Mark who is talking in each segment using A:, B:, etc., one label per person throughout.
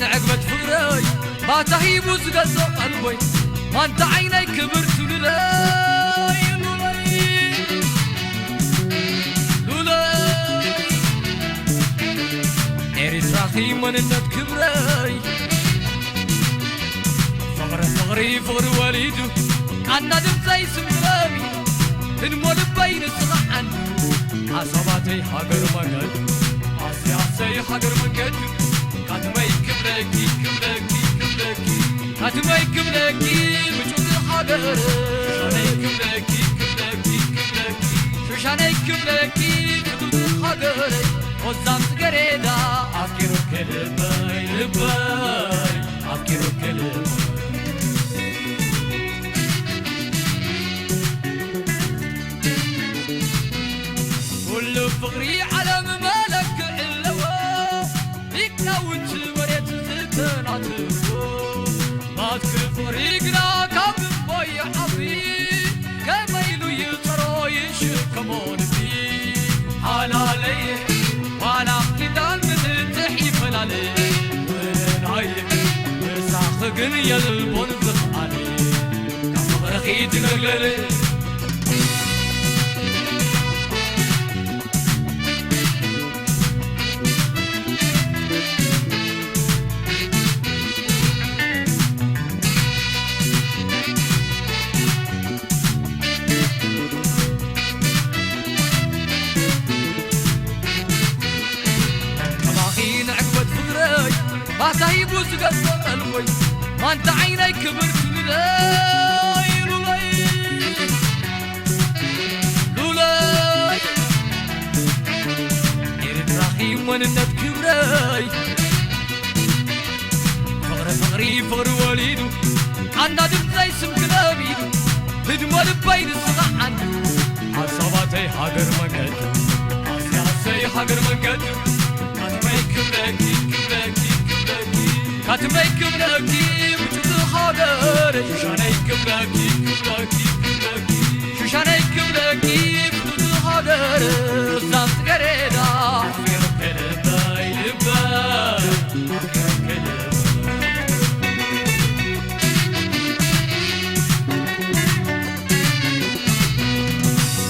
A: عقبت فقراي ما تهيب وزقزو قلبي ما انت عيني كبرت لولاي إريتراخي من النت كبراي فغري فغر واليدو عنا دمزي سمرامي المول بين الصغعن عصباتي حقر مقد عصي حقر مقد كاتمي كبلكي كاتمي كبلكي بجود الحقر شاني كبلكي بجود الحقر وزام تقريدا أفكرو كلمي لباي أفكرو كلمي كل فقري على ممالك إلا بيكنا وانت نعتبو ما تكفريقنا كابن باي حبي كميلو يطرو يشكمون بي حلالي وانا قدام من تحيف لالي ونعيب ساخقن يلبون بخالي كفرخي تنقلي ما تهيب وزقزو قلبي ما انت عيني كبرت لولاي إرتراخي من النت كبراي فغري فغر واليدو عنا دمزي سم كلابيدو هدمو لبين الصغعن عصباتي حقر مقد عصي حقر مقد كاتمي كبلاكي كاتمي كبلاكي بجود الحقر شوشاني كبلاكي شوشاني كبلاكي بجود الحقر زام تقريدا أفكر كلمي لباي أفكر كلمي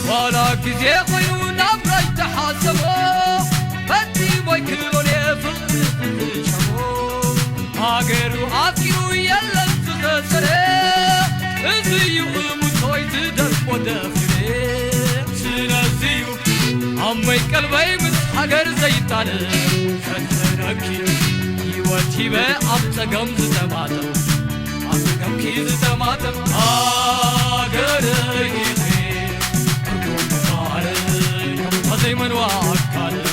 A: ولا كزي خيو نبري تحاسبو فتي ويكلون يفقد شمو هاجرو عفكرو يلا تخسره ازيو متوي تدر ودفري سنازيو عمي قلبي متحقر زيتان فتنكي يوتي بأبتقم زتماتم أبتقم كي زتماتم هاجري زي من وعكالش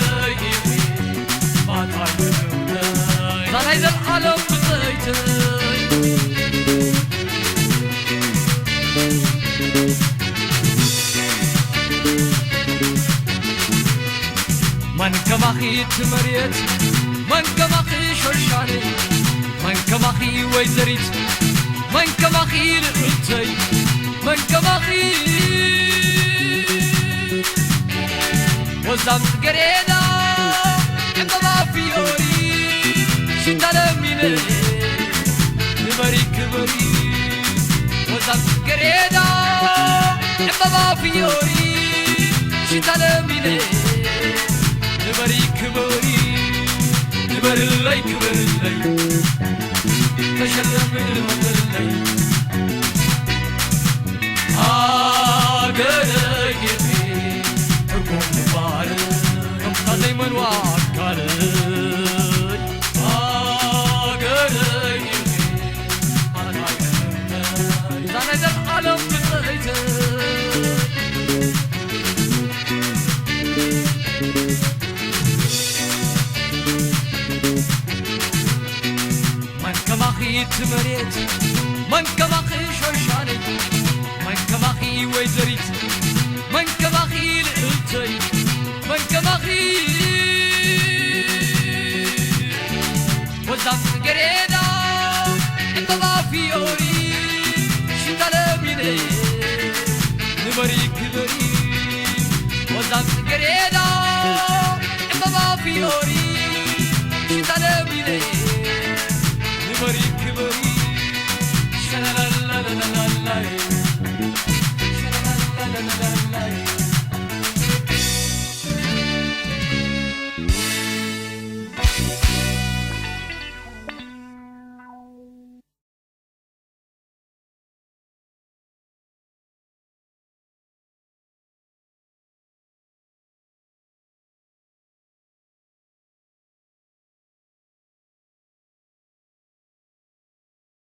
A: قريبي ما تعلمني صار هيدا العالم بزيتي من كماخي تمريت من كماخي شرشاني من كماخي ويزريت من كماخي لقلتي من كماخي وزام قريدا عندما فيوري شتلميني نبري كبري وزام قريدا عندما فيوري شتلميني نبري كبري نبري اللي كبري اللي تشلم المدلي قريبي حكم بارد نبقى من وعكالي قريبي أنا تعلمني زاند العالم بزيتي من كماخي تمريت من كماخي شوشاني من كبخيل انتي من كبخيل وزعت قريب